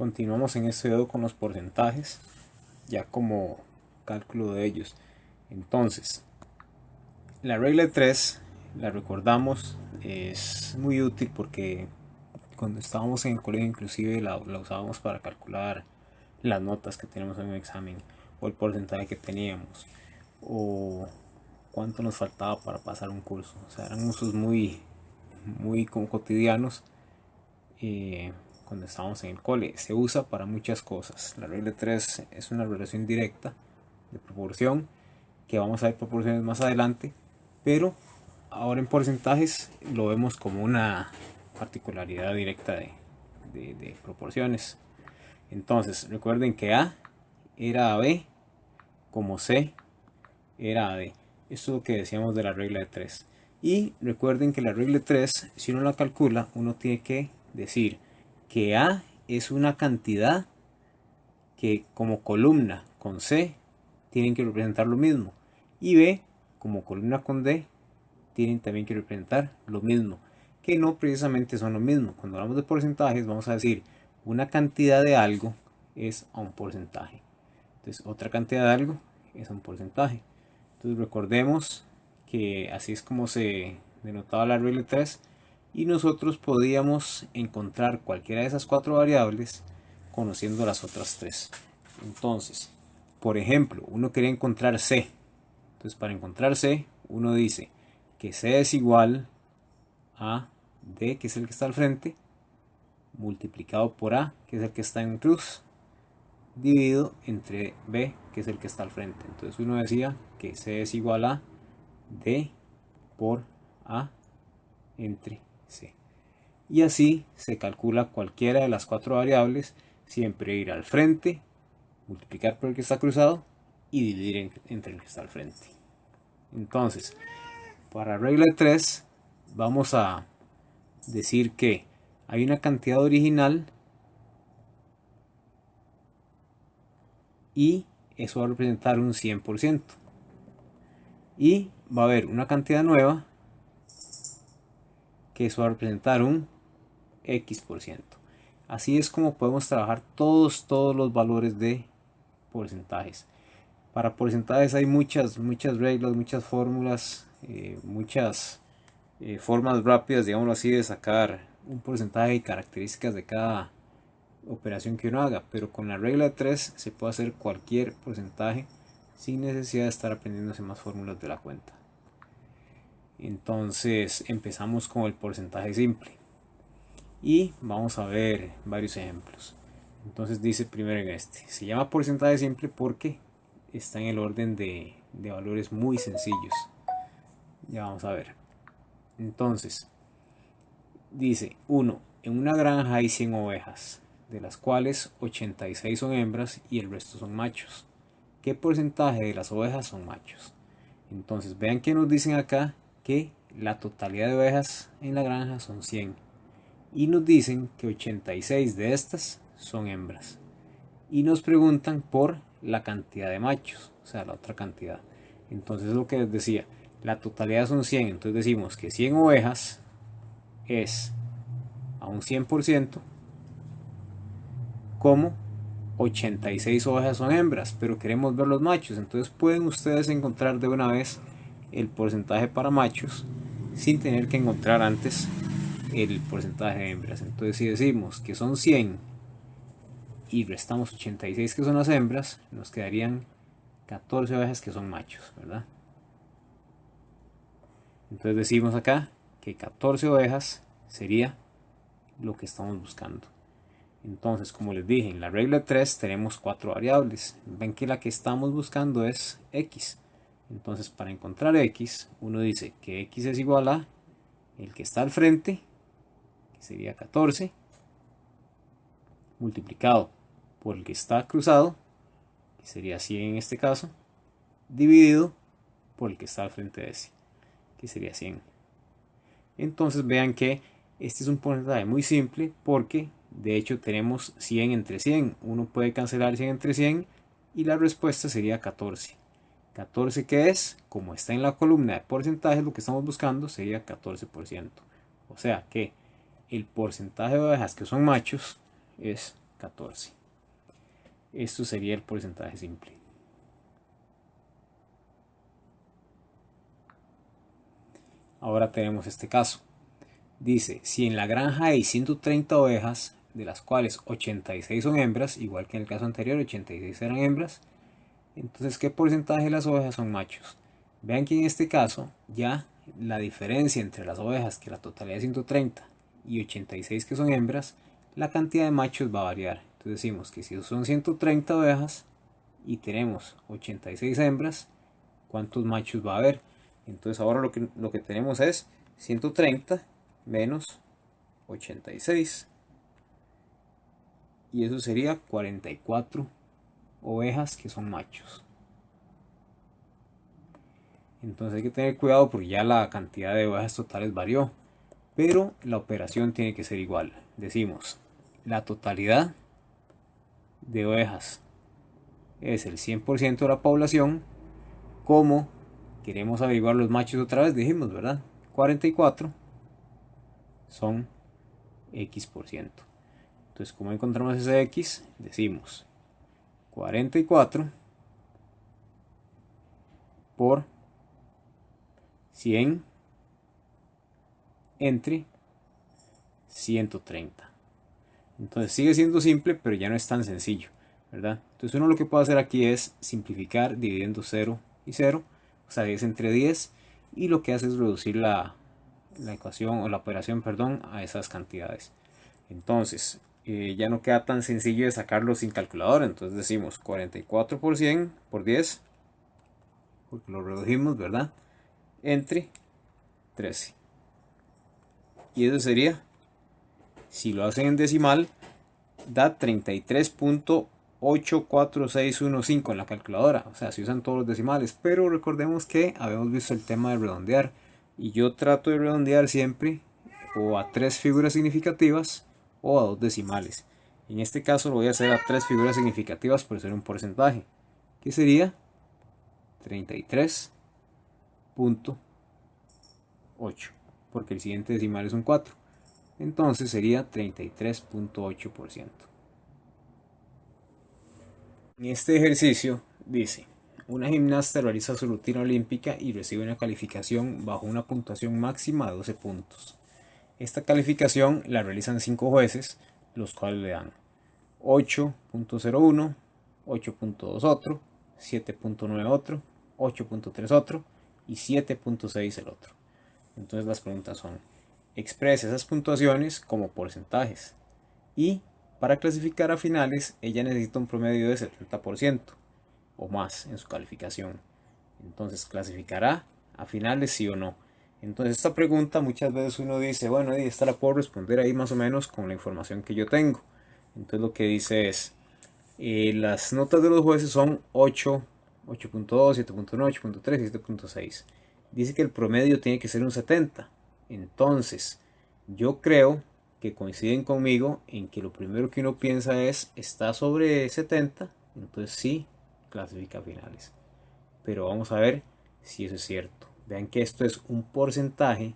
Continuamos en este video con los porcentajes, ya como cálculo de ellos. Entonces, la regla de 3, la recordamos, es muy útil porque cuando estábamos en el colegio inclusive la usábamos para calcular las notas que tenemos en un examen, o el porcentaje que teníamos, o cuánto nos faltaba para pasar un curso. O sea, eran usos muy como cotidianos. Cuando estábamos en el cole, se usa para muchas cosas. La regla de 3 es una relación directa de proporción, que vamos a ver proporciones más adelante, pero ahora en porcentajes lo vemos como una particularidad directa de proporciones. Entonces recuerden que A era a B como C era a D. Esto es lo que decíamos de la regla de 3. Y recuerden que la regla de 3, si uno la calcula, uno tiene que decir que A es una cantidad que como columna con C tienen que representar lo mismo, y B como columna con D tienen también que representar lo mismo, que no precisamente son lo mismo. Cuando hablamos de porcentajes vamos a decir una cantidad de algo es a un porcentaje, entonces otra cantidad de algo es a un porcentaje. Entonces recordemos que así es como se denotaba la regla 3, y nosotros podíamos encontrar cualquiera de esas cuatro variables conociendo las otras tres. Entonces, por ejemplo, uno quería encontrar C. Entonces, para encontrar C, uno dice que C es igual a D, que es el que está al frente, multiplicado por A, que es el que está en cruz, dividido entre B, que es el que está al frente. Entonces uno decía que C es igual a D por A entre C. Y así se calcula cualquiera de las cuatro variables, siempre ir al frente, multiplicar por el que está cruzado y dividir entre el que está al frente. Entonces, para regla de 3 vamos a decir que hay una cantidad original y eso va a representar un 100%. Y va a haber una cantidad nueva que eso va a representar un X%. Así es como podemos trabajar todos los valores de porcentajes. Para porcentajes hay muchas reglas, muchas fórmulas, muchas formas rápidas, digámoslo así, de sacar un porcentaje y características de cada operación que uno haga, pero con la regla de 3 se puede hacer cualquier porcentaje sin necesidad de estar aprendiéndose más fórmulas de la cuenta. Entonces empezamos con el porcentaje simple y vamos a ver varios ejemplos. Entonces dice primero en este, se llama porcentaje simple porque está en el orden de valores muy sencillos. Ya vamos a ver. Entonces dice 1. En una granja hay 100 ovejas, de las cuales 86 son hembras y el resto son machos. ¿Qué porcentaje de las ovejas son machos? Entonces vean que nos dicen acá que la totalidad de ovejas en la granja son 100 y nos dicen que 86 de estas son hembras, y nos preguntan por la cantidad de machos, o sea, la otra cantidad. Entonces lo que les decía, la totalidad son 100, entonces decimos que 100 ovejas es a un 100% como 86 ovejas son hembras, pero queremos ver los machos. Entonces pueden ustedes encontrar de una vez el porcentaje para machos sin tener que encontrar antes el porcentaje de hembras. Entonces si decimos que son 100 y restamos 86 que son las hembras, nos quedarían 14 ovejas que son machos, ¿verdad? Entonces decimos acá que 14 ovejas sería lo que estamos buscando. Entonces, como les dije, en la regla 3 tenemos cuatro variables. Ven que la que estamos buscando es X. Entonces, para encontrar X, uno dice que X es igual a el que está al frente, que sería 14, multiplicado por el que está cruzado, que sería 100 en este caso, dividido por el que está al frente de ese, que sería 100. Entonces vean que este es un porcentaje muy simple porque de hecho tenemos 100 entre 100. Uno puede cancelar 100 entre 100 y la respuesta sería 14. 14 que es, como está en la columna de porcentajes, lo que estamos buscando sería 14%. O sea que el porcentaje de ovejas que son machos es 14. Esto sería el porcentaje simple. Ahora tenemos este caso. Dice, si en la granja hay 130 ovejas, de las cuales 86 son hembras, igual que en el caso anterior, 86 eran hembras, entonces ¿qué porcentaje de las ovejas son machos? Vean que en este caso ya la diferencia entre las ovejas, que la totalidad es 130, y 86 que son hembras, la cantidad de machos va a variar. Entonces decimos que si son 130 ovejas y tenemos 86 hembras, ¿cuántos machos va a haber? Entonces ahora lo que tenemos es 130 menos 86. Y eso sería 44 ovejas que son machos. Entonces hay que tener cuidado porque ya la cantidad de ovejas totales varió. Pero la operación tiene que ser igual. Decimos, la totalidad de ovejas es el 100% de la población. Como queremos averiguar los machos otra vez, dijimos, ¿verdad? 44 son X%. Entonces, como encontramos ese X, decimos 44 por 100 entre 130. Entonces sigue siendo simple, pero ya no es tan sencillo, ¿verdad? Entonces uno lo que puede hacer aquí es simplificar dividiendo 0 y 0, o sea 10 entre 10, y lo que hace es reducir la ecuación o la operación, perdón, a esas cantidades. Entonces ya no queda tan sencillo de sacarlo sin calculadora. Entonces decimos 44 por 100 por 10, porque lo redujimos, ¿verdad? Entre 13. Y eso sería, si lo hacen en decimal, da 33.84615 en la calculadora. O sea, si usan todos los decimales. Pero recordemos que habíamos visto el tema de redondear. Y yo trato de redondear siempre o a 3 figuras significativas o a 2 decimales. En este caso lo voy a hacer a 3 figuras significativas por ser un porcentaje, que sería 33.8, porque el siguiente decimal es un 4. Entonces sería 33.8%. En este ejercicio dice, una gimnasta realiza su rutina olímpica y recibe una calificación bajo una puntuación máxima de 12 puntos. Esta calificación la realizan 5 jueces, los cuales le dan 8.01, 8.2 otro, 7.9 otro, 8.3 otro y 7.6 el otro. Entonces las preguntas son, expresa esas puntuaciones como porcentajes. Y para clasificar a finales, ella necesita un promedio de 70% o más en su calificación. Entonces, ¿clasificará a finales sí o no? Entonces, esta pregunta muchas veces uno dice, bueno, esta la puedo responder ahí más o menos con la información que yo tengo. Entonces, lo que dice es, las notas de los jueces son 8, 8.2, 7.9, 8.3 y 7.6. Dice que el promedio tiene que ser un 70. Entonces, yo creo que coinciden conmigo en que lo primero que uno piensa es, está sobre 70, entonces sí, clasifica a finales. Pero vamos a ver si eso es cierto. Vean que esto es un porcentaje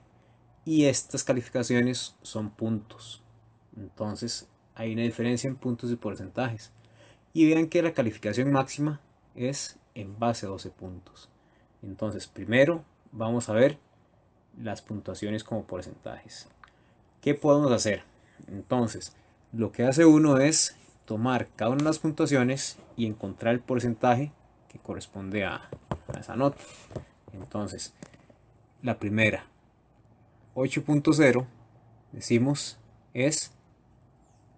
y estas calificaciones son puntos. Entonces hay una diferencia en puntos y porcentajes. Y vean que la calificación máxima es en base a 12 puntos. Entonces primero vamos a ver las puntuaciones como porcentajes. ¿Qué podemos hacer? Entonces, lo que hace uno es tomar cada una de las puntuaciones y encontrar el porcentaje que corresponde a esa nota. Entonces, la primera, 8.0, decimos es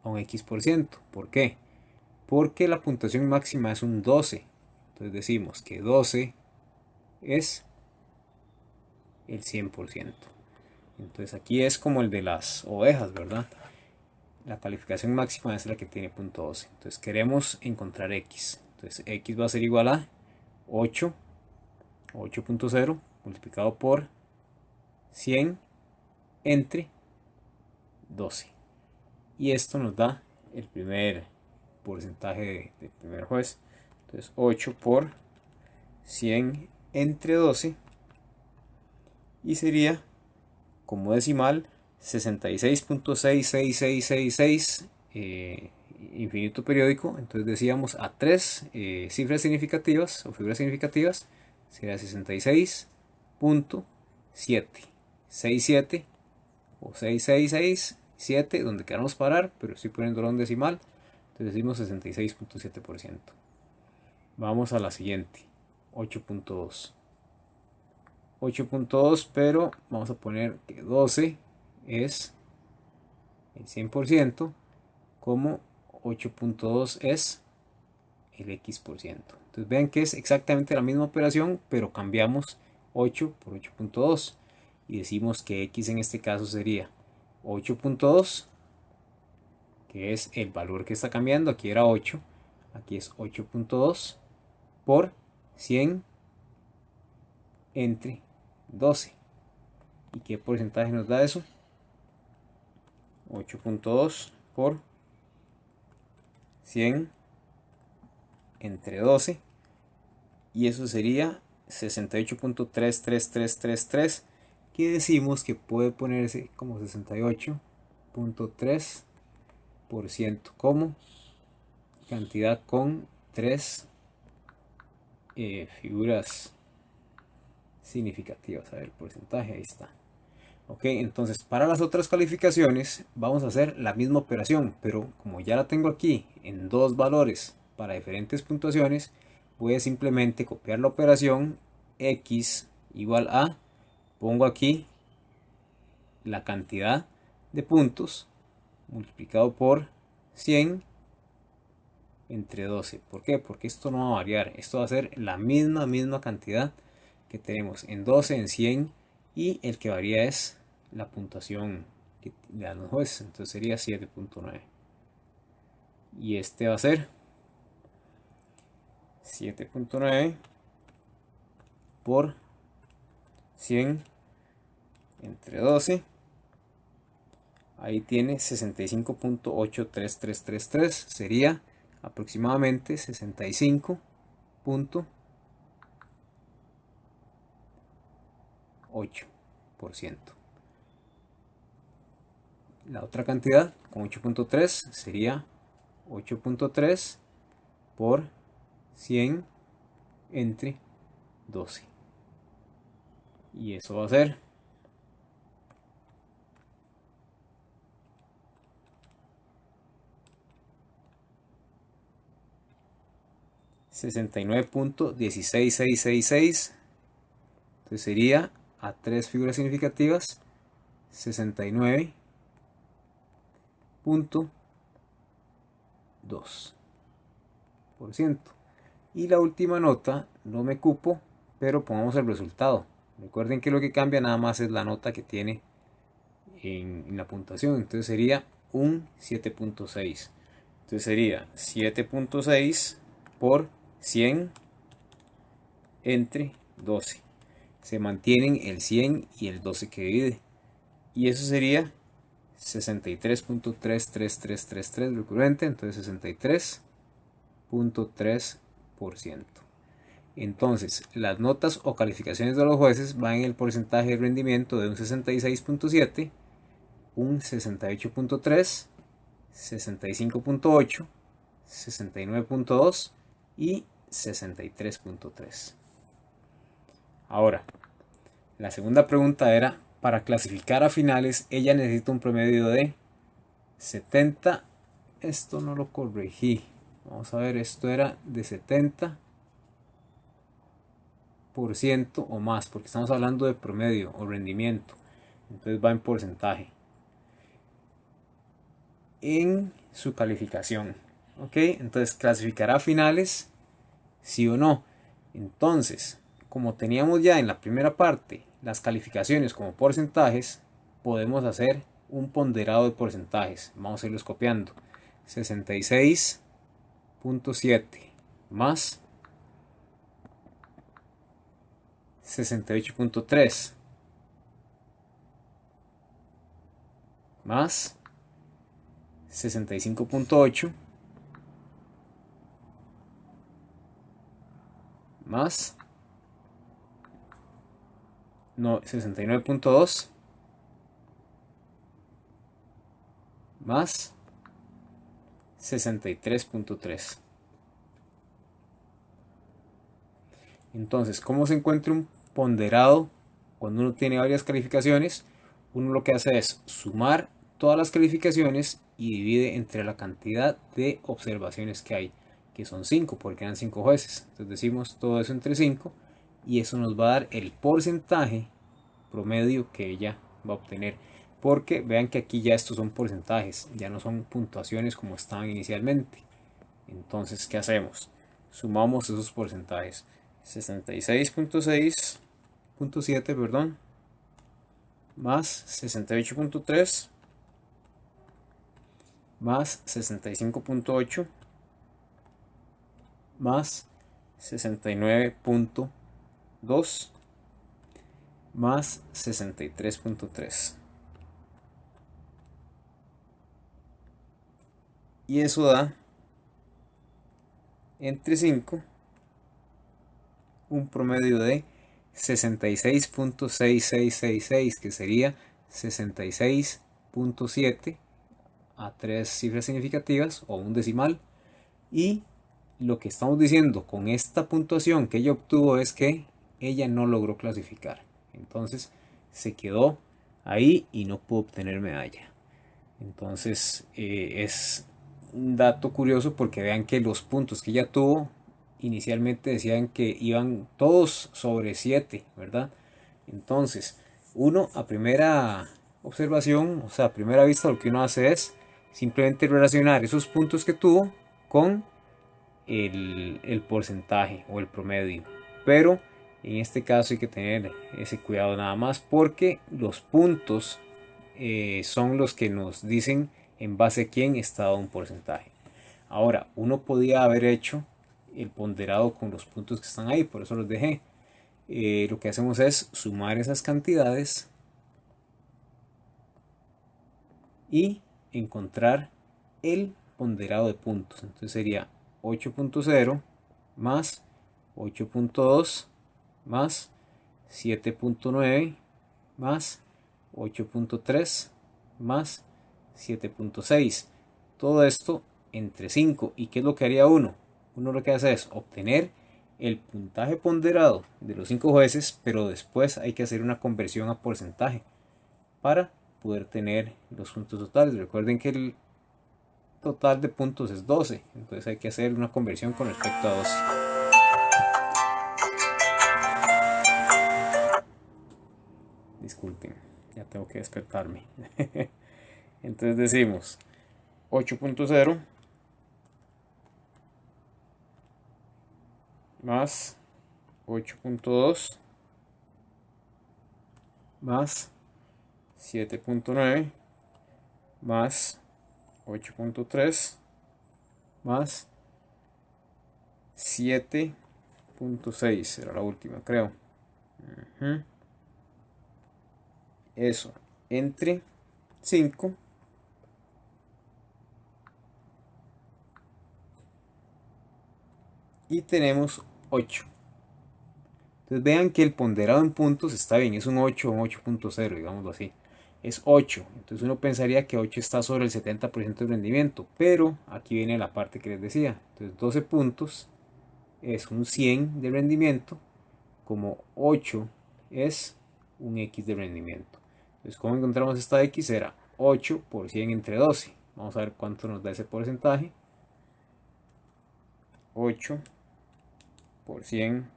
a un X%. ¿Por qué? Porque la puntuación máxima es un 12. Entonces decimos que 12 es el 100%. Entonces aquí es como el de las ovejas, ¿verdad? La calificación máxima es la que tiene punto 12. Entonces queremos encontrar X. Entonces X va a ser igual a 8, 8.0 multiplicado por 100 entre 12. Y esto nos da el primer porcentaje del primer juez. Entonces 8 por 100 entre 12. Y sería como decimal 66.66666 infinito periódico, entonces decíamos a tres cifras significativas o figuras significativas sería 66.767 o 6667, donde queramos parar, pero estoy poniendo en decimal, entonces decimos 66.7%. Vamos a la siguiente, 8.2. 8.2, pero vamos a poner que 12 es el 100%, como 8.2 es el X%. Entonces vean que es exactamente la misma operación, pero cambiamos 8 por 8.2 y decimos que X en este caso sería 8.2, que es el valor que está cambiando. Aquí era 8, aquí es 8.2 por 100 entre 12. ¿Y qué porcentaje nos da eso? 8.2 por 100 entre 12, y eso sería 68.33333, que decimos que puede ponerse como 68.3% como cantidad con 3 figuras significativas. A ver, el porcentaje, ahí está. Ok, entonces para las otras calificaciones vamos a hacer la misma operación, pero como ya la tengo aquí en dos valores para diferentes puntuaciones, voy a simplemente copiar la operación X igual a, pongo aquí la cantidad de puntos multiplicado por 100 entre 12. ¿Por qué? Porque esto no va a variar, esto va a ser la misma cantidad que tenemos en 12, en 100, y el que varía es la puntuación que le dan los jueces, entonces sería 7.9, y este va a ser 7.9 por 100 entre 12, ahí tiene 65.83333, sería aproximadamente 65.8%. La otra cantidad con 8.3 sería 8.3 por 100 entre 12, y eso va a ser 69.16666. Entonces sería a tres figuras significativas 69.2%. Y la última nota no me cupo, pero pongamos el resultado. Recuerden que lo que cambia nada más es la nota que tiene en la puntuación. Entonces sería un 7.6. Entonces sería 7.6 por 100 entre 12. Se mantienen el 100 y el 12 que divide. Y eso sería 63.33333 recurrente. Entonces 63.3%. Entonces, las notas o calificaciones de los jueces van en el porcentaje de rendimiento de un 66.7, un 68.3, 65.8, 69.2 y 63.3. Ahora, la segunda pregunta era, para clasificar a finales, ella necesita un promedio de 70. Esto no lo corregí. Vamos a ver, esto era de 70% o más, porque estamos hablando de promedio o rendimiento. Entonces va en porcentaje en su calificación. Ok, entonces clasificará a finales, sí o no. Entonces, como teníamos ya en la primera parte las calificaciones como porcentajes, podemos hacer un ponderado de porcentajes. Vamos a irlos copiando. 66.7 más 68.3 más 65.8 más 69.2 más 63.3. Entonces, ¿cómo se encuentra un ponderado cuando uno tiene varias calificaciones? Uno lo que hace es sumar todas las calificaciones y divide entre la cantidad de observaciones que hay, que son 5 porque eran 5 jueces. Entonces decimos todo eso entre 5 y eso nos va a dar el porcentaje promedio que ella va a obtener. Porque vean que aquí ya estos son porcentajes, ya no son puntuaciones como estaban inicialmente. Entonces, ¿qué hacemos? Sumamos esos porcentajes. 66.6.7, perdón, más 68.3 más 65.8 más 69.2 más 63.3. Y eso da entre 5 un promedio de 66.6666, que sería 66.7 a 3 cifras significativas o un decimal. Y lo que estamos diciendo con esta puntuación que ella obtuvo es que ella no logró clasificar. Entonces se quedó ahí y no pudo obtener medalla. Entonces es un dato curioso porque vean que los puntos que ella tuvo inicialmente decían que iban todos sobre 7, ¿verdad? Entonces, uno a primera observación, o sea, a primera vista, lo que uno hace es simplemente relacionar esos puntos que tuvo con el porcentaje o el promedio. Pero en este caso hay que tener ese cuidado nada más porque los puntos son los que nos dicen en base a quién está dado un porcentaje. Ahora, uno podía haber hecho el ponderado con los puntos que están ahí, por eso los dejé. Lo que hacemos es sumar esas cantidades y encontrar el ponderado de puntos. Entonces sería 8.0 más 8.2 más 7.9 más 8.3 más 7.6. Todo esto entre 5. ¿Y qué es lo que haría uno? Uno lo que hace es obtener el puntaje ponderado de los 5 jueces, pero después hay que hacer una conversión a porcentaje para poder tener los puntos totales. Recuerden que el total de puntos es 12, entonces hay que hacer una conversión con respecto a 12. Disculpen, ya tengo que despertarme. Entonces decimos 8.0 más 8.2 más 7.9 más 8.3 más 7.6 era la última, creo. Eso entre 5 y tenemos 8. Entonces vean que el ponderado en puntos está bien, es un 8 o un 8.0, digámoslo así. Es 8, entonces uno pensaría que 8 está sobre el 70% de rendimiento, pero aquí viene la parte que les decía. Entonces 12 puntos es un 100 de rendimiento, como 8 es un X de rendimiento. Entonces, ¿cómo encontramos esta X? Era 8 por 100 entre 12. Vamos a ver cuánto nos da ese porcentaje. 8 por 100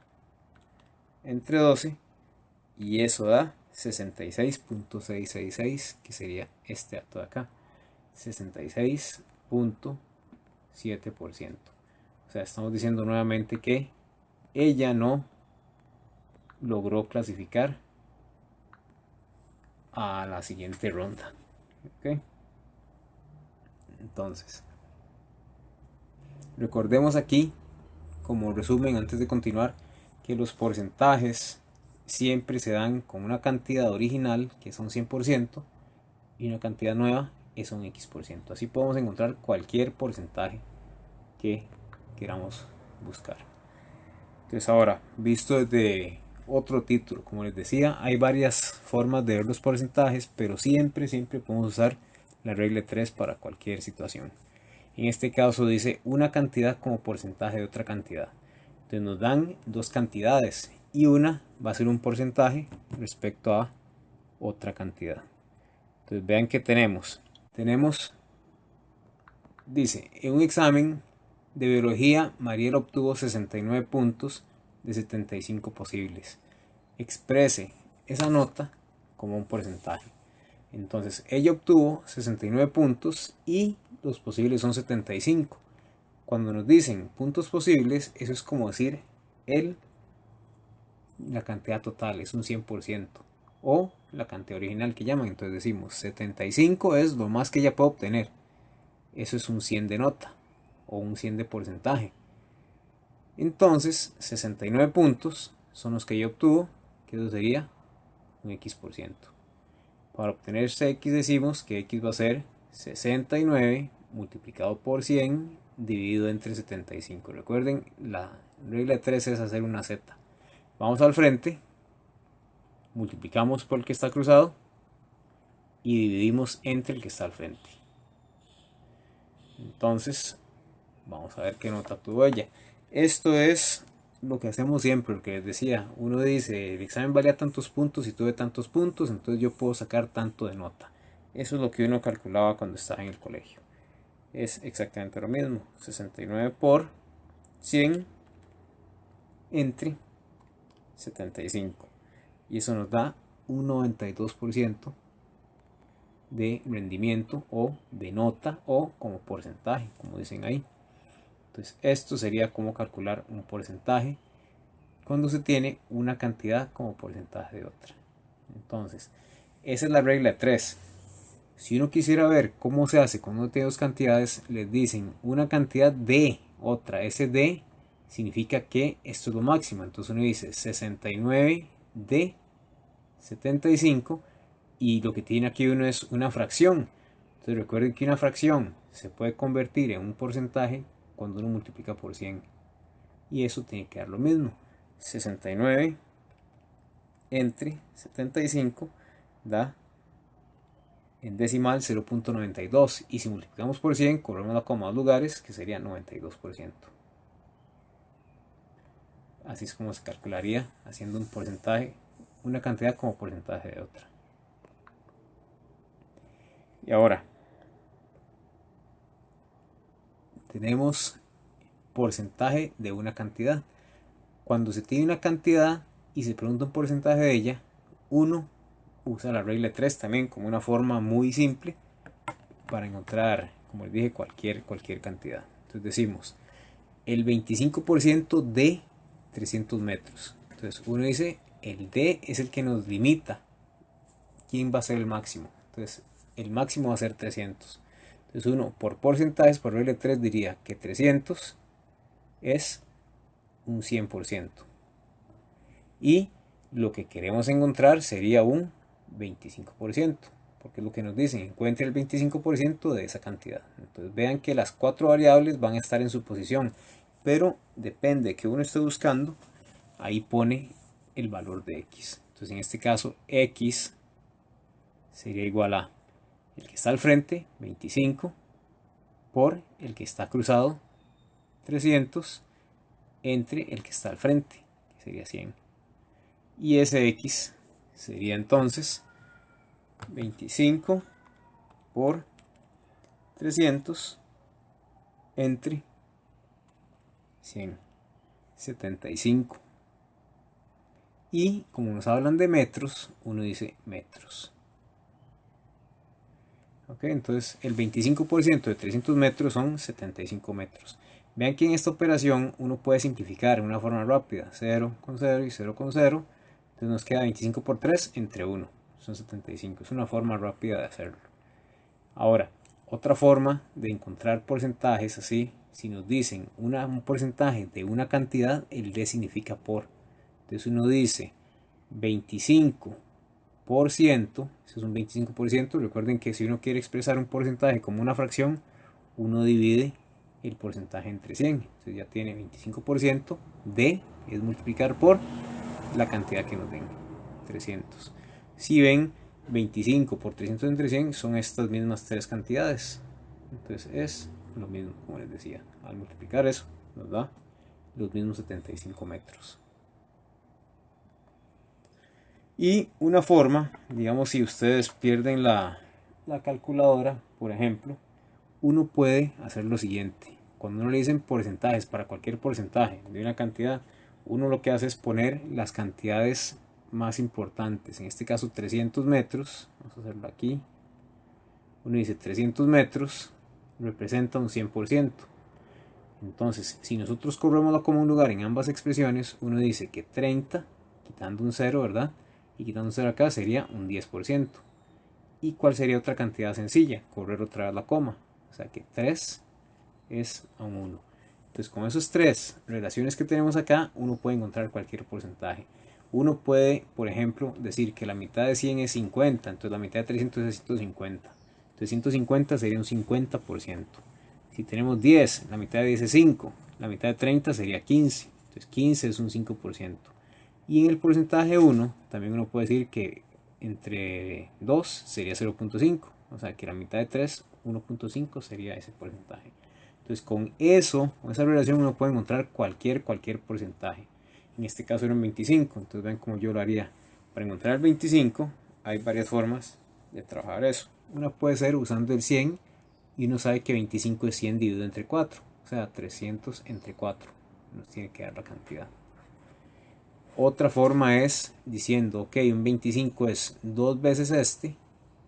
entre 12 y eso da 66.666, que sería este dato de acá, 66.7%. O sea, estamos diciendo nuevamente que ella no logró clasificar a la siguiente ronda. ¿Okay? Entonces, recordemos aquí, como resumen antes de continuar, que los porcentajes siempre se dan con una cantidad original que son 100% y una cantidad nueva es un X%. Así podemos encontrar cualquier porcentaje que queramos buscar. Entonces ahora, visto desde otro título, como les decía, hay varias formas de ver los porcentajes, pero siempre podemos usar la regla 3 para cualquier situación. En este caso dice una cantidad como porcentaje de otra cantidad. Entonces nos dan dos cantidades y una va a ser un porcentaje respecto a otra cantidad. Entonces vean que tenemos, dice, en un examen de biología Mariela obtuvo 69 puntos de 75 posibles. Exprese esa nota como un porcentaje. Entonces ella obtuvo 69 puntos y los posibles son 75. Cuando nos dicen puntos posibles, eso es como decir la cantidad total, es un 100%. O la cantidad original que llaman. Entonces decimos 75 es lo más que ella puede obtener. Eso es un 100 de nota o un 100 de porcentaje. Entonces 69 puntos son los que ella obtuvo, que eso sería un X%. Para obtener ese X decimos que X va a ser 69 multiplicado por 100 dividido entre 75. Recuerden, la regla de 3 es hacer una Z. Vamos al frente, multiplicamos por el que está cruzado y dividimos entre el que está al frente. Entonces, vamos a ver qué nota tuvo ella. Esto es lo que hacemos siempre, lo que les decía. Uno dice, el examen valía tantos puntos y tuve tantos puntos, entonces yo puedo sacar tanto de nota. Eso es lo que uno calculaba cuando estaba en el colegio. Es exactamente lo mismo. 69 por 100 entre 75. Y eso nos da un 92% de rendimiento o de nota o como porcentaje, como dicen ahí. Entonces esto sería como calcular un porcentaje cuando se tiene una cantidad como porcentaje de otra. Entonces esa es la regla 3. Si uno quisiera ver cómo se hace cuando uno tiene dos cantidades, les dicen una cantidad de otra. Ese de significa que esto es lo máximo. Entonces uno dice 69 de 75 y lo que tiene aquí uno es una fracción. Entonces recuerden que una fracción se puede convertir en un porcentaje cuando uno multiplica por 100. Y eso tiene que dar lo mismo. 69 entre 75 da en decimal 0.92. Y si multiplicamos por 100, corremos la coma a 2 lugares, que sería 92%. Así es como se calcularía haciendo un porcentaje, una cantidad como porcentaje de otra. Y ahora tenemos porcentaje de una cantidad. Cuando se tiene una cantidad y se pregunta un porcentaje de ella, uno usa la regla 3 también como una forma muy simple para encontrar, como les dije, cualquier cantidad. Entonces decimos el 25% de 300 metros. Entonces uno dice el D es el que nos limita quién va a ser el máximo. Entonces el máximo va a ser 300. Entonces uno por porcentajes, por regla 3 diría que 300 es un 100%. Y lo que queremos encontrar sería un 25%. Porque es lo que nos dicen, encuentre el 25% de esa cantidad. Entonces vean que las 4 variables van a estar en su posición. Pero depende de que uno esté buscando, ahí pone el valor de X. Entonces en este caso X sería igual a el que está al frente, 25, por el que está cruzado, 300, entre el que está al frente, que sería 100. Y ese X sería entonces 25 por 300 entre 100, 75. Y como nos hablan de metros, uno dice metros. Ok, entonces el 25% de 300 metros son 75 metros. Vean que en esta operación uno puede simplificar de una forma rápida. 0 con 0 y 0 con 0. Entonces nos queda 25 por 3 entre 1. Son 75. Es una forma rápida de hacerlo. Ahora, otra forma de encontrar porcentajes así, si nos dicen un porcentaje de una cantidad, el D significa por. Entonces uno dice 25%, eso es un 25%. Recuerden que si uno quiere expresar un porcentaje como una fracción, uno divide el porcentaje entre 100. Entonces ya tiene 25% de, es multiplicar por la cantidad que nos den, 300. Si ven, 25 por 300 entre 100 son estas mismas tres cantidades. Entonces es lo mismo, como les decía, al multiplicar eso nos da los mismos 75 metros. Y una forma, digamos, si ustedes pierden la calculadora, por ejemplo, uno puede hacer lo siguiente. Cuando uno le dicen porcentajes para cualquier porcentaje de una cantidad, uno lo que hace es poner las cantidades más importantes. En este caso 300 metros, vamos a hacerlo aquí. Uno dice 300 metros representa un 100%. Entonces, si nosotros corremos la común lugar en ambas expresiones, uno dice que 30, quitando un 0, ¿verdad? Y quitando un 0 acá sería un 10%. ¿Y cuál sería otra cantidad sencilla? Correr otra vez la coma. O sea que 3 es a un 1. Entonces, con esos tres relaciones que tenemos acá, uno puede encontrar cualquier porcentaje. Uno puede, por ejemplo, decir que la mitad de 100 es 50, entonces la mitad de 300 es 150. Entonces 150 sería un 50%. Si tenemos 10, la mitad de 10 es 5, la mitad de 30 sería 15. Entonces 15 es un 5%. Y en el porcentaje 1, también uno puede decir que entre 2 sería 0.5. O sea que la mitad de 3, 1.5 sería ese porcentaje. Entonces con eso, con esa relación uno puede encontrar cualquier porcentaje. En este caso era un 25, entonces ven cómo yo lo haría. Para encontrar el 25 hay varias formas de trabajar eso. Una puede ser usando el 100 y uno sabe que 25 es 100 dividido entre 4. O sea, 300 entre 4 nos tiene que dar la cantidad. Otra forma es diciendo, ok, un 25 es 2 veces este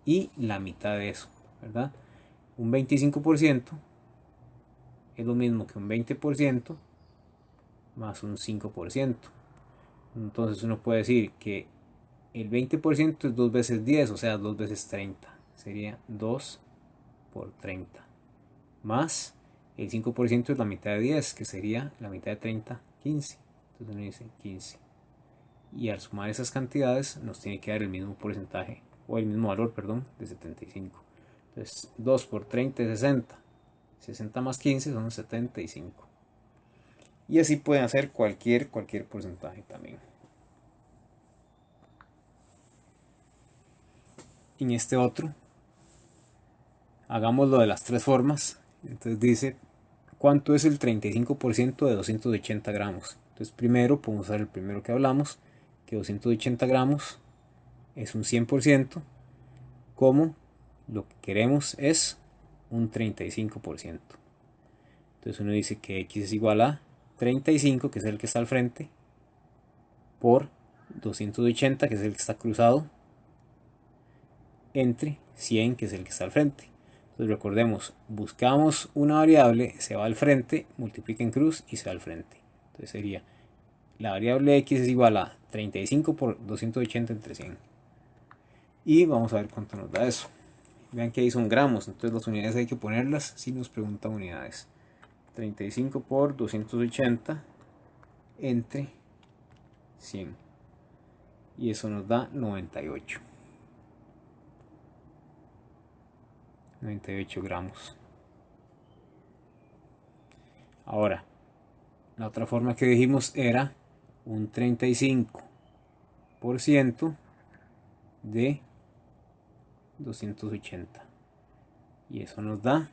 y la mitad de eso, ¿verdad? Un 25% es lo mismo que un 20% más un 5%. Entonces uno puede decir que el 20% es 2 veces 10, o sea, 2 veces 30. Sería 2 por 30. Más el 5% es la mitad de 10, que sería la mitad de 30, 15. Entonces uno dice 15. Y al sumar esas cantidades nos tiene que dar el mismo porcentaje, o el mismo valor, perdón, de 75. Entonces 2 por 30 es 60. 60 más 15 son 75. Y así pueden hacer cualquier porcentaje también. En este otro, hagamos lo de las tres formas. Entonces dice, ¿cuánto es el 35% de 280 gramos? Entonces primero podemos usar el primero que hablamos, que 280 gramos es un 100%, como lo que queremos es un 35%. Entonces uno dice que x es igual a 35, que es el que está al frente, por 280, que es el que está cruzado, entre 100, que es el que está al frente. Entonces recordemos, buscamos una variable, se va al frente, multiplica en cruz y se va al frente. Entonces sería, la variable x es igual a 35 por 280 entre 100. Y vamos a ver cuánto nos da eso. Vean que ahí son gramos, entonces las unidades hay que ponerlas si nos preguntan unidades. 35 por 280 entre 100. Y eso nos da 98. 98 gramos. Ahora, la otra forma que dijimos era un 35% de 280. Y eso nos da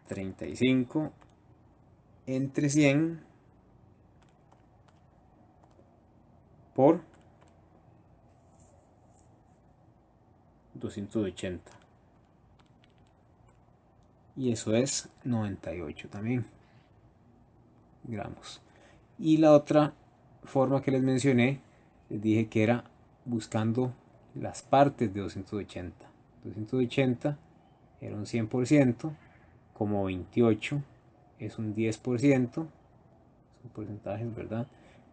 35 entre 100 por 280. Y eso es 98 también gramos. Y la otra forma que les mencioné, les dije que era buscando las partes de 280. 280 era un 100%, como 28 es un 10%, son porcentajes, ¿verdad?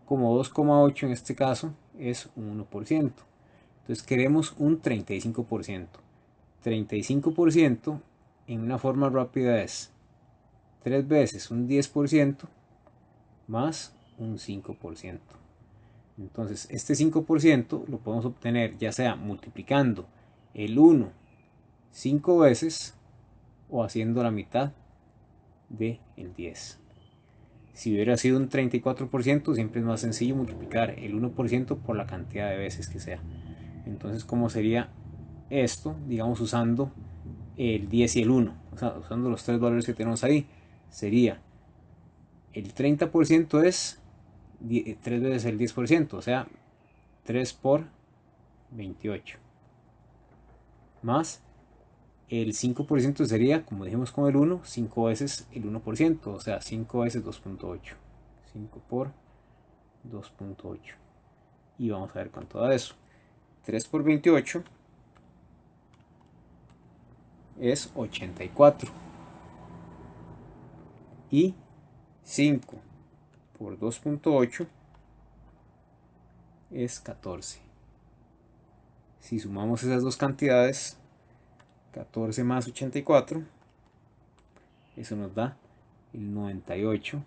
Como 2,8 en este caso es un 1%. Entonces queremos un 35%. 35% en una forma rápida es 3 veces un 10% más un 5%. Entonces este 5% lo podemos obtener ya sea multiplicando el 1 5 veces o haciendo la mitad de el 10. Si hubiera sido un 34%, siempre es más sencillo multiplicar el 1% por la cantidad de veces que sea. Entonces, ¿cómo sería esto? Digamos usando el 10 y el 1, o sea, usando los tres valores que tenemos ahí, sería el 30% es 3 veces el 10%, o sea, 3 por 28, más el 5% sería, como dijimos con el 1, 5 veces el 1%, o sea, 5 veces 2.8, 5 por 2.8, y vamos a ver cuánto da eso. 3 por 28 es 84, y 5 por 2.8 es 14. Si sumamos esas dos cantidades, 14 más 84, eso nos da el 98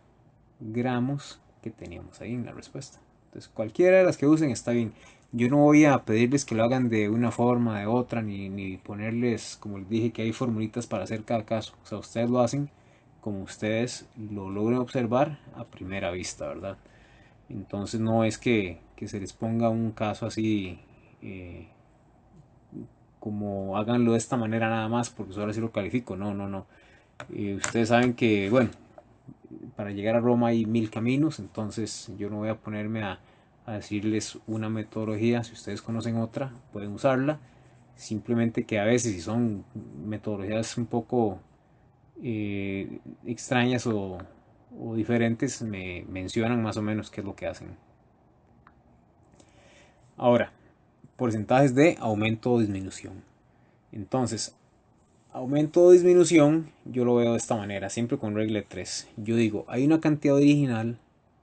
gramos que teníamos ahí en la respuesta. Entonces cualquiera de las que usen está bien. Yo no voy a pedirles que lo hagan de una forma, de otra, ni ponerles, como les dije, que hay formulitas para hacer cada caso. O sea, ustedes lo hacen como ustedes lo logren observar a primera vista, ¿verdad? Entonces no es que se les ponga un caso así, como háganlo de esta manera nada más, porque ahora sí lo califico. No, no, no. Ustedes saben que, bueno, para llegar a Roma hay 1000 caminos, entonces yo no voy a ponerme a decirles una metodología. Si ustedes conocen otra, pueden usarla. Simplemente que a veces, si son metodologías un poco extrañas o diferentes, me mencionan más o menos qué es lo que hacen. Ahora, porcentajes de aumento o disminución. Entonces, aumento o disminución, yo lo veo de esta manera, siempre con regla 3. Yo digo, hay una cantidad original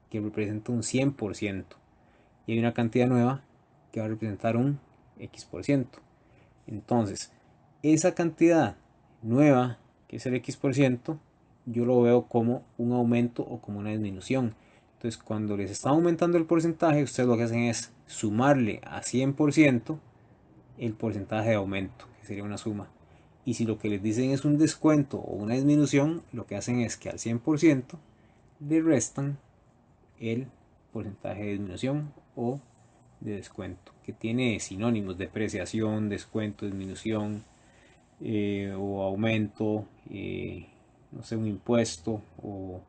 que representa un 100% y hay una cantidad nueva que va a representar un X%. Entonces, esa cantidad nueva, que es el X%, yo lo veo como un aumento o como una disminución. Entonces, cuando les está aumentando el porcentaje, ustedes lo que hacen es sumarle a 100% el porcentaje de aumento, que sería una suma. Y si lo que les dicen es un descuento o una disminución, lo que hacen es que al 100% le restan el porcentaje de disminución o de descuento, que tiene sinónimos: depreciación, descuento, disminución, o aumento, no sé, un impuesto o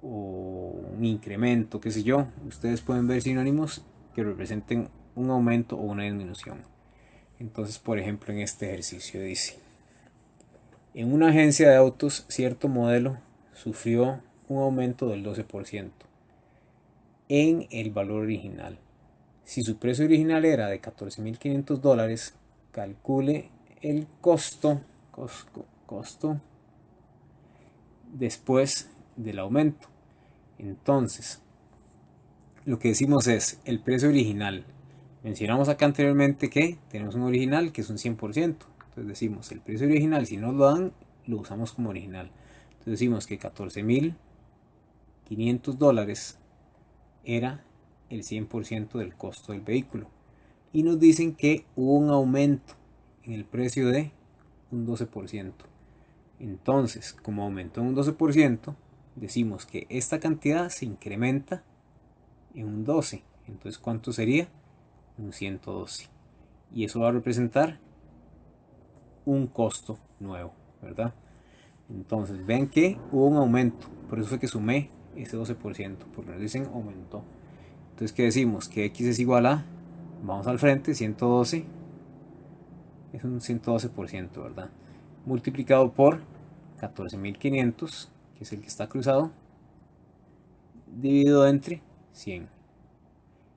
un incremento, qué sé yo. Ustedes pueden ver sinónimos que representen un aumento o una disminución. Entonces, por ejemplo, en este ejercicio dice: en una agencia de autos, cierto modelo sufrió un aumento del 12% en el valor original. Si su precio original era de $14,500, calcule el costo después del aumento. Entonces, lo que decimos es el precio original. Mencionamos acá anteriormente que tenemos un original que es un 100%. Entonces decimos el precio original, si nos lo dan, lo usamos como original. Entonces decimos que $14,500 era el 100% del costo del vehículo. Y nos dicen que hubo un aumento en el precio de un 12%. Entonces, como aumentó en un 12%, decimos que esta cantidad se incrementa en un 12. Entonces, ¿cuánto sería? Un 112. Y eso va a representar un costo nuevo, ¿verdad? Entonces, ven que hubo un aumento. Por eso fue que sumé ese 12%, porque nos dicen aumentó. Entonces, ¿qué decimos? Que X es igual a, vamos al frente, 112, es un 112%, ¿verdad? Multiplicado por 14,500, que es el que está cruzado, dividido entre 100.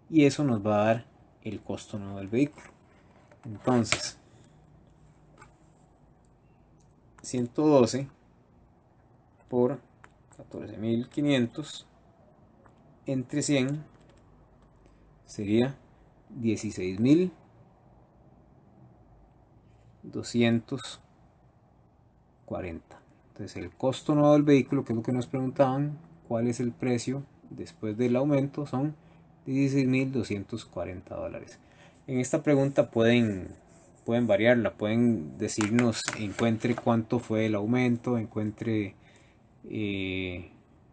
Y eso nos va a dar el costo nuevo del vehículo. Entonces, 112 por 14,500 entre 100 sería 16,240. Entonces el costo nuevo del vehículo, que es lo que nos preguntaban, cuál es el precio después del aumento, son $16,240. En esta pregunta pueden variarla, pueden decirnos: encuentre cuánto fue el aumento, encuentre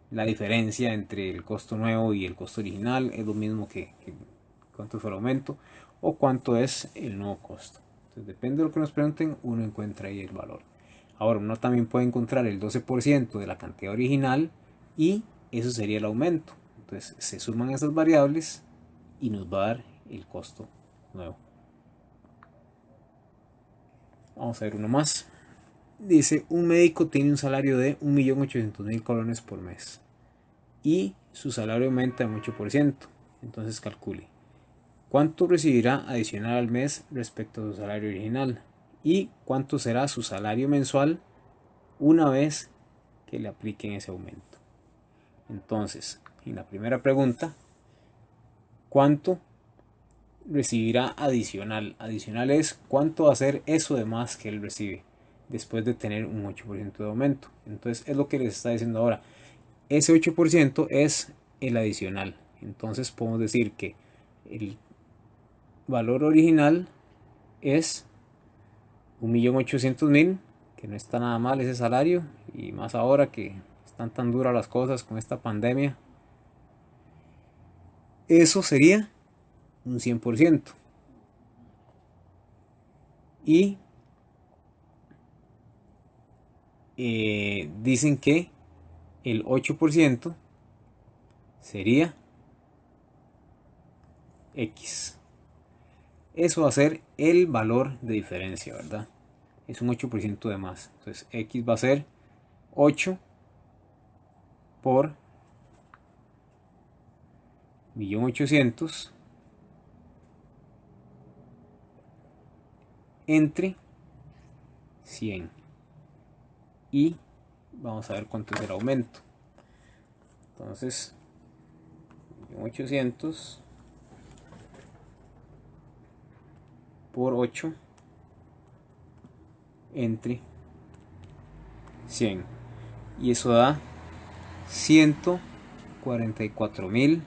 la diferencia entre el costo nuevo y el costo original. Es lo mismo que cuánto fue el aumento o cuánto es el nuevo costo. Entonces depende de lo que nos pregunten, uno encuentra ahí el valor. Ahora uno también puede encontrar el 12% de la cantidad original y eso sería el aumento. Entonces se suman esas variables y nos va a dar el costo nuevo. Vamos a ver uno más. Dice, un médico tiene un salario de 1.800.000 colones por mes y su salario aumenta en 8%. Entonces calcule cuánto recibirá adicional al mes respecto a su salario original y cuánto será su salario mensual una vez que le apliquen ese aumento. Entonces, en la primera pregunta, ¿cuánto recibirá adicional? Adicional es cuánto va a ser eso de más que él recibe después de tener un 8% de aumento. Entonces es lo que les está diciendo ahora. Ese 8% es el adicional. Entonces podemos decir que el valor original es 1.800.000, que no está nada mal ese salario, y más ahora que están tan duras las cosas con esta pandemia. Eso sería un 100%. Y dicen que el 8% sería X. Eso va a ser el valor de diferencia, ¿verdad? Es un 8% de más. Entonces X va a ser 8 por 1.800.000 entre 100. Y vamos a ver cuánto es el aumento. Entonces 1.800.000 por 8 entre 100, y eso da 144.000,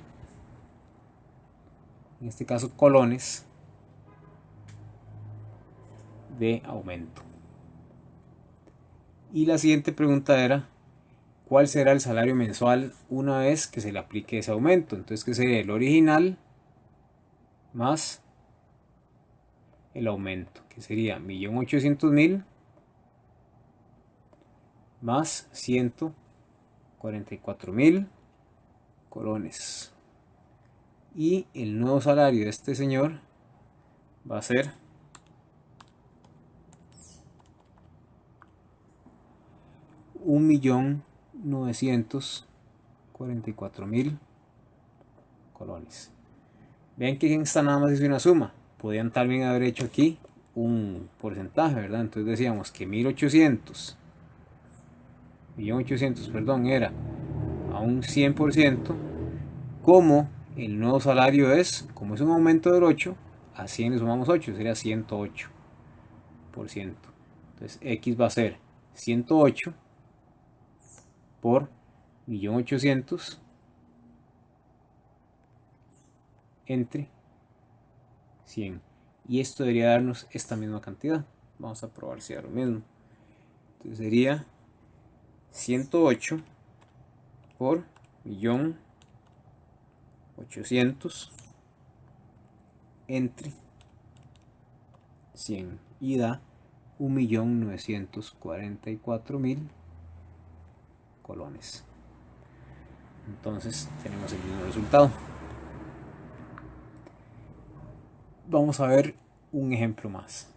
en este caso colones de aumento. Y la siguiente pregunta era ¿cuál será el salario mensual una vez que se le aplique ese aumento? Entonces, ¿qué sería el original más el aumento? Que sería 1.800.000 más 144.000 colones. Y el nuevo salario de este señor va a ser 1.944.000 colones. Vean que esta nada más es una suma. Podían también haber hecho aquí un porcentaje, ¿verdad? Entonces decíamos que 1.800.000, perdón, era a un 100%. Como el nuevo salario es, como es un aumento del 8, a 100 le sumamos 8, sería 108%. Entonces X va a ser 108 por 1.800.000 entre 100. Y esto debería darnos esta misma cantidad. Vamos a probar si da lo mismo. Entonces sería 108 por 1.800.000 entre 100 y da 1.944.000 colones. Entonces tenemos el mismo resultado. Vamos a ver un ejemplo más.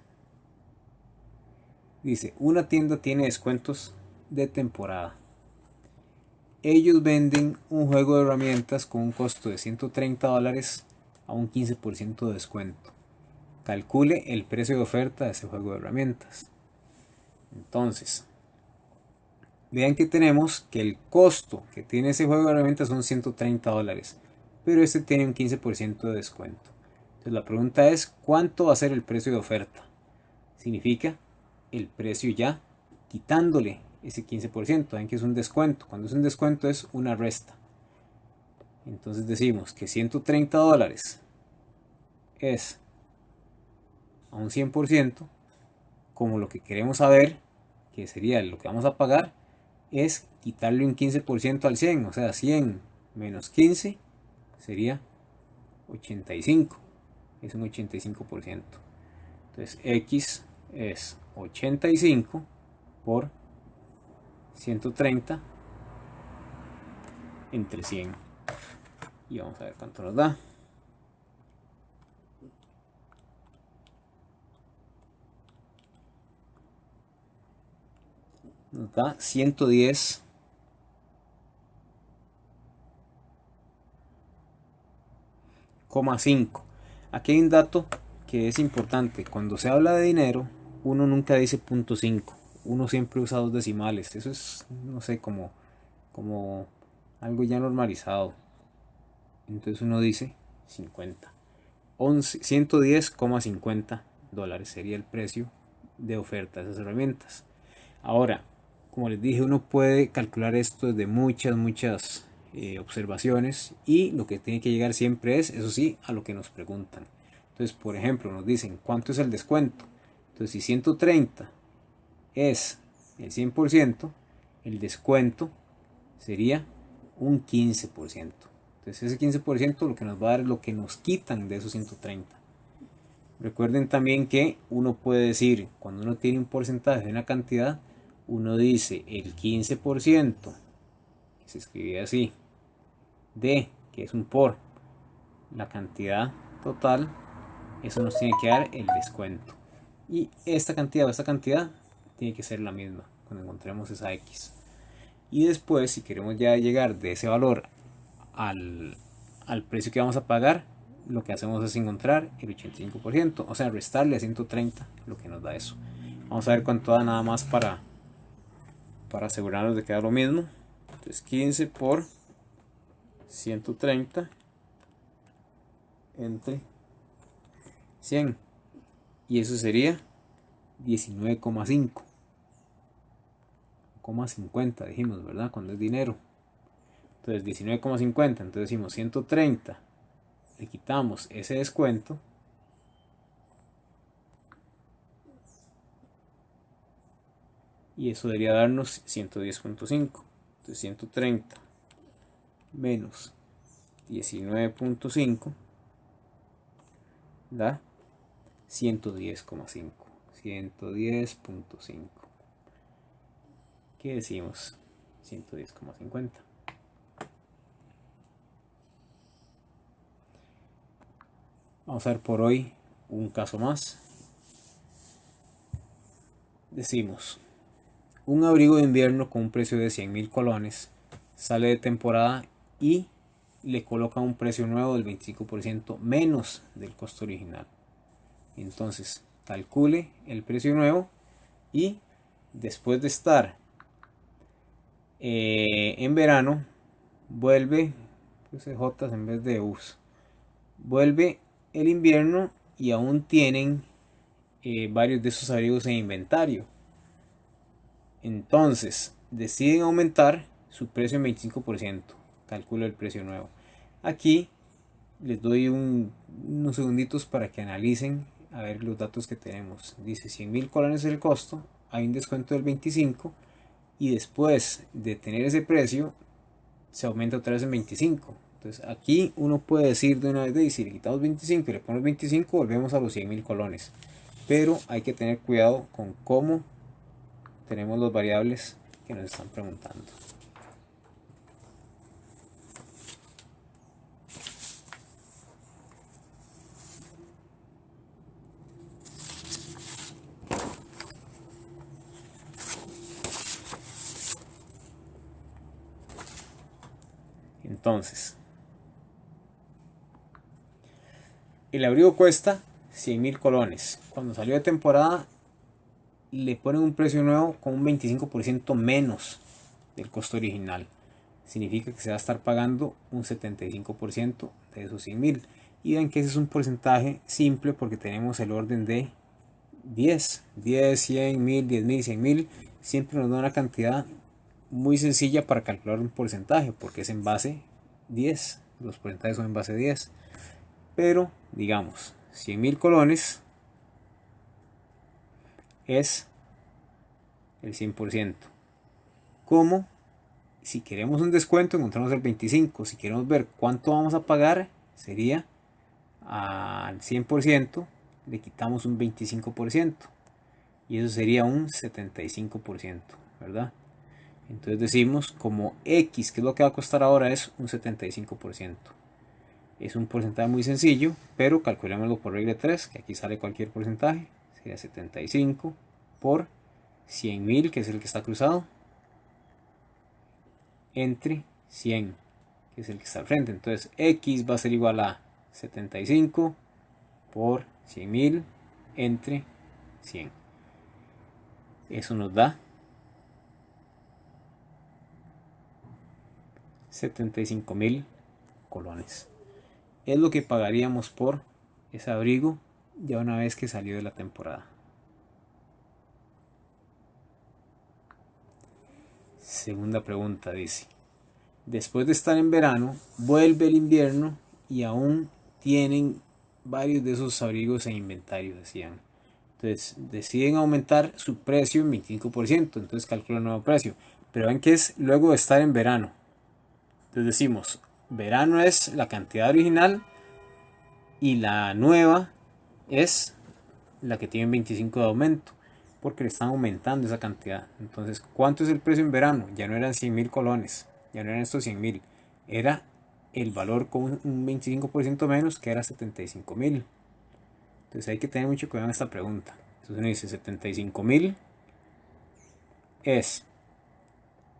Dice, una tienda tiene descuentos de temporada. Ellos venden un juego de herramientas con un costo de $130 a un 15% de descuento. Calcule el precio de oferta de ese juego de herramientas. Entonces, vean que tenemos que el costo que tiene ese juego de herramientas son $130, pero este tiene un 15% de descuento. Entonces la pregunta es, ¿cuánto va a ser el precio de oferta? Significa el precio ya quitándole ese 15%. Ven que es un descuento. Cuando es un descuento es una resta. Entonces decimos que $130 es a un 100%, como lo que queremos saber, que sería lo que vamos a pagar, es quitarle un 15% al 100, o sea, 100 menos 15 sería 85, es un 85%. Entonces X es 85 por 130 entre 100. Y vamos a ver cuánto nos da. Nos da 110,5. Aquí hay un dato que es importante. Cuando se habla de dinero, uno nunca dice .5. Uno siempre usa dos decimales. Eso es, no sé, como algo ya normalizado. Entonces uno dice 50. 110,50 dólares sería el precio de oferta de esas herramientas. Ahora, como les dije, uno puede calcular esto desde muchas observaciones, y lo que tiene que llegar siempre es, eso sí, a lo que nos preguntan. Entonces, por ejemplo, nos dicen ¿cuánto es el descuento? Entonces, si 130 es el 100%, el descuento sería un 15%. Entonces ese 15% lo que nos va a dar es lo que nos quitan de esos 130. Recuerden también que uno puede decir, cuando uno tiene un porcentaje de una cantidad, uno dice el 15%, que se escribe así, de, que es un por, la cantidad total, eso nos tiene que dar el descuento. Y esta cantidad o esta cantidad tiene que ser la misma cuando encontremos esa X. Y después, si queremos ya llegar de ese valor al precio que vamos a pagar, lo que hacemos es encontrar el 85%, o sea, restarle a 130 lo que nos da eso. Vamos a ver cuánto da nada más para asegurarnos de que da lo mismo. Entonces 15 por 130 entre 100, y eso sería 19,50 dijimos, ¿verdad? Cuando es dinero. Entonces 19,50, entonces decimos 130, le quitamos ese descuento, y eso debería darnos 110,5. Entonces 130 menos 19,5 da 110,5. 110,5. ¿Qué decimos? 110,50. Vamos a ver por hoy un caso más. Decimos, un abrigo de invierno con un precio de 100.000 colones sale de temporada y le coloca un precio nuevo del 25% menos del costo original. Entonces calcule el precio nuevo, y después de estar en verano, vuelve, puse J en vez de U's, vuelve el invierno y aún tienen varios de esos abrigos en inventario. Entonces deciden aumentar su precio en 25%. Calculo el precio nuevo. Aquí les doy unos segunditos para que analicen a ver los datos que tenemos. Dice 100.000 colones el costo, hay un descuento del 25%, y después de tener ese precio se aumenta otra vez en 25%. Entonces aquí uno puede decir de una vez, si le quitamos 25 y le ponemos 25, volvemos a los 100.000 colones. Pero hay que tener cuidado con cómo tenemos los variables que nos están preguntando. Entonces, el abrigo cuesta 100.000 colones. Cuando salió de temporada, le ponen un precio nuevo con un 25% menos del costo original. Significa que se va a estar pagando un 75% de esos 100.000. Y ven que ese es un porcentaje simple porque tenemos el orden de 10, 100, 1000, 10.000, 100.000. Siempre nos da una cantidad muy sencilla para calcular un porcentaje, porque es en base 10. Los porcentajes son en base 10. Pero digamos, 100.000 colones es el 100%. Como si queremos un descuento, encontramos el 25%. Si queremos ver cuánto vamos a pagar, sería al 100%, le quitamos un 25% y eso sería un 75%, ¿verdad? Entonces decimos como X, que es lo que va a costar ahora, es un 75%. Es un porcentaje muy sencillo, pero calculémoslo por regla 3, que aquí sale cualquier porcentaje. Sería 75 por 100.000, que es el que está cruzado, entre 100, que es el que está al frente. Entonces X va a ser igual a 75 por 100.000 entre 100. Eso nos da 75.000 colones. Es lo que pagaríamos por ese abrigo ya una vez que salió de la temporada. Segunda pregunta dice: después de estar en verano, vuelve el invierno y aún tienen varios de esos abrigos en inventario, decían. Entonces deciden aumentar su precio en 25%, entonces calculan el nuevo precio. Pero ven que es luego de estar en verano. Entonces decimos, verano es la cantidad original y la nueva es la que tiene 25 de aumento, porque le están aumentando esa cantidad. Entonces, ¿cuánto es el precio en verano? Ya no eran 100.000 colones, ya no eran estos 100.000, era el valor con un 25% menos, que era 75.000. Entonces hay que tener mucho cuidado en esta pregunta. Entonces uno dice 75.000 es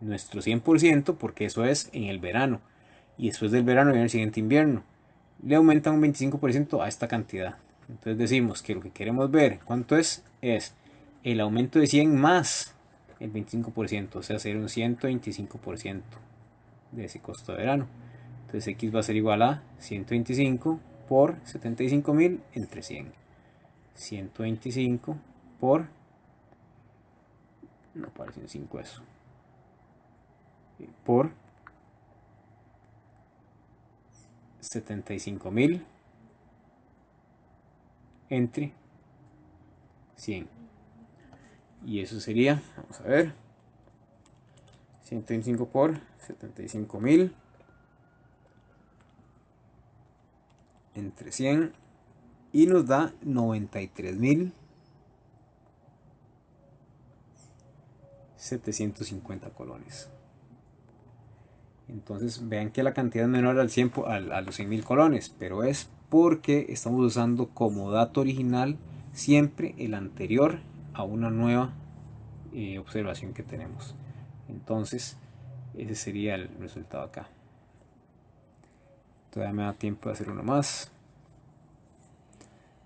nuestro 100%, porque eso es en el verano, y después del verano viene el siguiente invierno, le aumentan un 25% a esta cantidad. Entonces decimos que lo que queremos ver cuánto es el aumento de 100 más el 25%, o sea, sería un 125% de ese costo de verano. Entonces X va a ser igual a 125 por 75.000 entre 100. 125 por, no aparece un 5 eso, por 75.000 entre 100. Y eso sería, vamos a ver, 125 por 75.000 entre 100 y nos da 93.750 colones. Entonces vean que la cantidad es menor al 100, a los 100.000 colones, pero es porque estamos usando como dato original siempre el anterior a una nueva observación que tenemos. Entonces ese sería el resultado acá. Todavía me da tiempo de hacer uno más.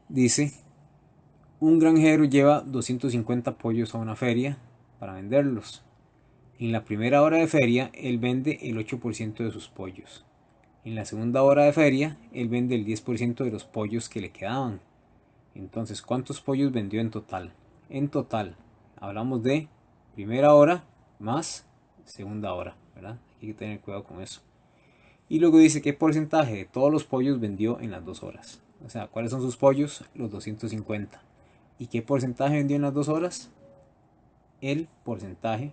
Dice: un granjero lleva 250 pollos a una feria para venderlos. En la primera hora de feria, él vende el 8% de sus pollos. En la segunda hora de feria, él vende el 10% de los pollos que le quedaban. Entonces, ¿cuántos pollos vendió en total? En total, hablamos de primera hora más segunda hora, ¿verdad? Hay que tener cuidado con eso. Y luego dice qué porcentaje de todos los pollos vendió en las 2 horas. O sea, ¿cuáles son sus pollos? Los 250. ¿Y qué porcentaje vendió en las 2 horas? El porcentaje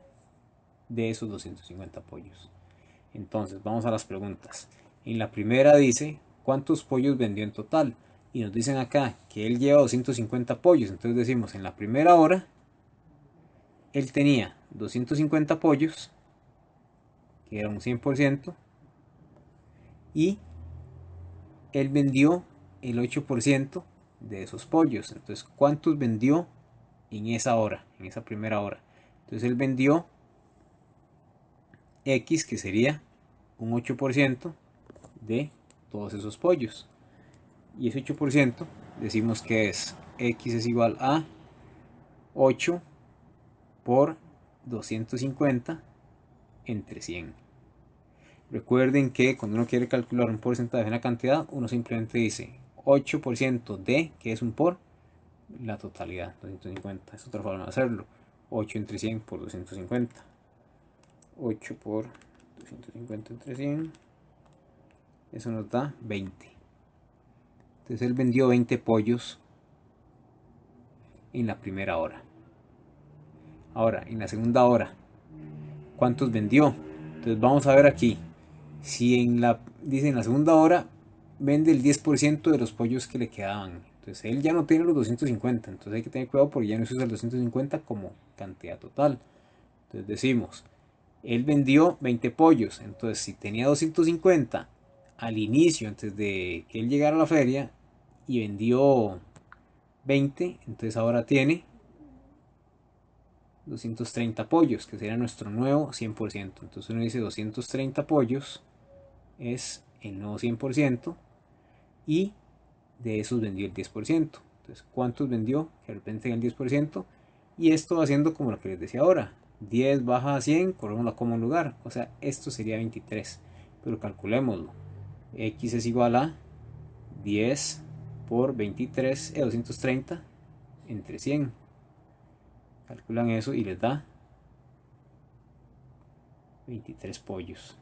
de esos 250 pollos. Entonces, vamos a las preguntas. En la primera dice cuántos pollos vendió en total. Y nos dicen acá que él lleva 250 pollos. Entonces decimos, en la primera hora, él tenía 250 pollos, que era un 100%, y él vendió el 8% de esos pollos. Entonces, ¿cuántos vendió en esa hora, en esa primera hora? Entonces él vendió X, que sería un 8% de todos esos pollos. Y ese 8% decimos que es X es igual a 8 por 250 entre 100. Recuerden que cuando uno quiere calcular un porcentaje de una cantidad, uno simplemente dice 8% de, que es un por, la totalidad, 250. Es otra forma de hacerlo. 8 entre 100 por 250. 8 por 250 entre 100. Eso nos da 20. Entonces él vendió 20 pollos en la primera hora. Ahora, en la segunda hora, ¿cuántos vendió? Entonces vamos a ver aquí. Si dice en la segunda hora vende el 10% de los pollos que le quedaban. Entonces él ya no tiene los 250, entonces hay que tener cuidado porque ya no se usa el 250 como cantidad total. Entonces decimos, él vendió 20 pollos, entonces si tenía 250 al inicio, antes de que él llegara a la feria, y vendió 20, entonces ahora tiene 230 pollos, que sería nuestro nuevo 100%. Entonces uno dice 230 pollos es el nuevo 100%, y de esos vendió el 10%. Entonces, ¿cuántos vendió? Que representen el 10%. Y esto va haciendo como lo que les decía ahora. 10 baja a 100, corremos la coma en lugar. O sea, esto sería 23. Pero calculémoslo. X es igual a 10 por 23, 230 entre 100. Calculan eso y les da 23 pollos.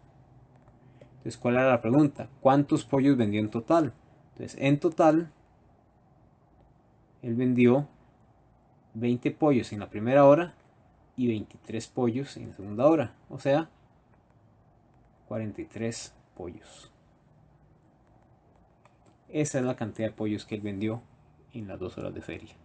Entonces, ¿cuál era la pregunta? ¿Cuántos pollos vendió en total? Entonces, en total, él vendió 20 pollos en la primera hora y 23 pollos en la segunda hora. O sea, 43 pollos. Esa es la cantidad de pollos que él vendió en las 2 horas de feria.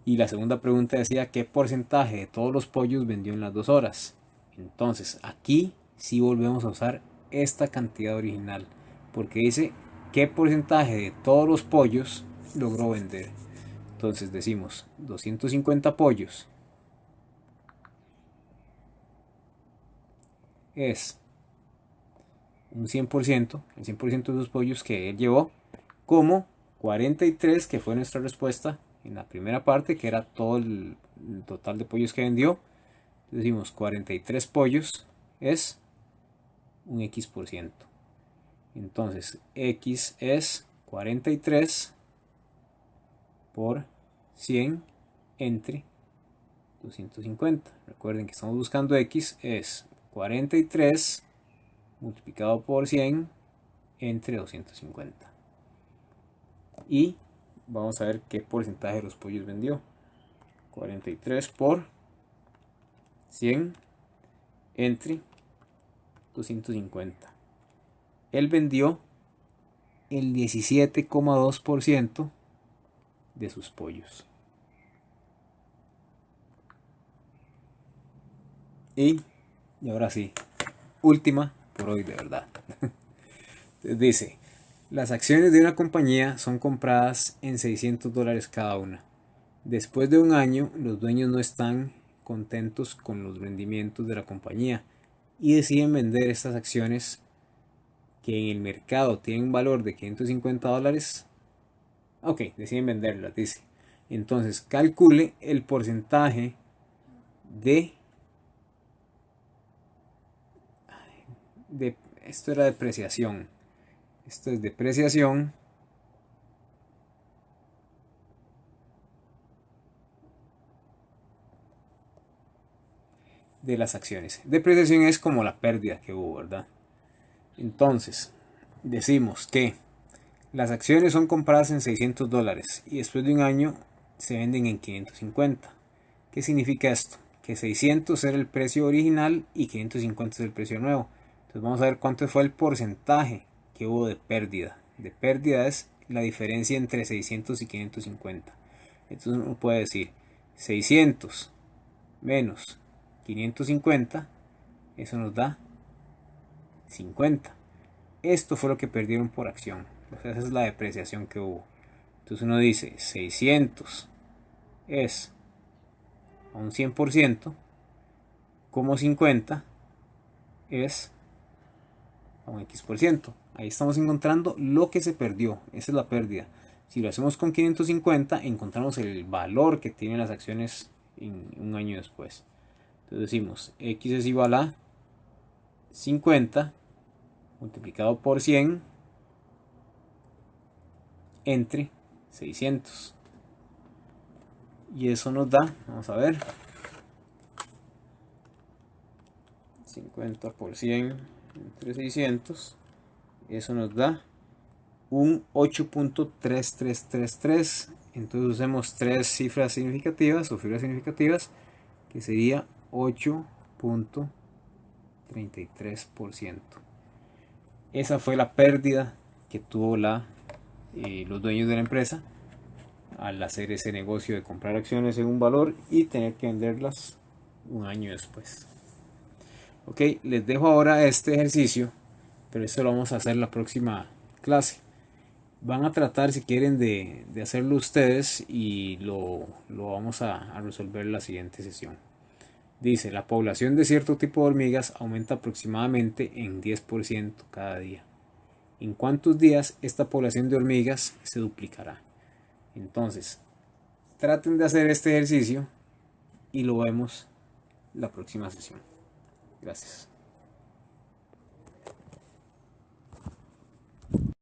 Y la segunda pregunta decía qué porcentaje de todos los pollos vendió en las 2 horas. Entonces aquí sí volvemos a usar esta cantidad original, porque dice qué porcentaje de todos los pollos logró vender. Entonces decimos 250 pollos es un 100%, el 100% de los pollos que él llevó, como 43, que fue nuestra respuesta en la primera parte, que era todo el total de pollos que vendió. Decimos 43 pollos es un X%. Entonces X es 43 por 100 entre 250. Recuerden que estamos buscando X, es 43 multiplicado por 100 entre 250. Y vamos a ver qué porcentaje de los pollos vendió. 43 por 100 entre 250. Él vendió el 17,2% de sus pollos. Y ahora sí, última por hoy de verdad. Dice, las acciones de una compañía son compradas en $600 cada una. Después de un año, los dueños no están contentos con los rendimientos de la compañía y deciden vender estas acciones que en el mercado tienen un valor de $550. Ok, deciden venderlas, dice. Entonces, calcule el porcentaje de esto era depreciación. Esto es depreciación de las acciones. Depreciación es como la pérdida que hubo, ¿verdad? Entonces, decimos que las acciones son compradas en $600 y después de un año se venden en 550. ¿Qué significa esto? Que 600 era el precio original y 550 es el precio nuevo. Entonces vamos a ver cuánto fue el porcentaje que hubo de pérdida. De pérdida es la diferencia entre 600 y 550. Entonces uno puede decir 600 menos 550, eso nos da 50. Esto fue lo que perdieron por acción. O sea, esa es la depreciación que hubo. Entonces uno dice 600 es a un 100%, como 50 es a un X%. Ahí estamos encontrando lo que se perdió. Esa es la pérdida. Si lo hacemos con 550, encontramos el valor que tienen las acciones en un año después. Entonces decimos X es igual a 50 multiplicado por 100 entre 600. Y eso nos da, vamos a ver, 50 por 100 entre 600, eso nos da un 8.3333. Entonces usemos tres cifras significativas o figuras significativas, que sería 8.33%. Esa fue la pérdida que tuvo los dueños de la empresa al hacer ese negocio de comprar acciones en un valor y tener que venderlas un año después. Ok, les dejo ahora este ejercicio, pero esto lo vamos a hacer la próxima clase. Van a tratar, si quieren, de hacerlo ustedes y lo vamos a resolver en la siguiente sesión. Dice, la población de cierto tipo de hormigas aumenta aproximadamente en 10% cada día. ¿En cuántos días esta población de hormigas se duplicará? Entonces, traten de hacer este ejercicio y lo vemos la próxima sesión. Gracias.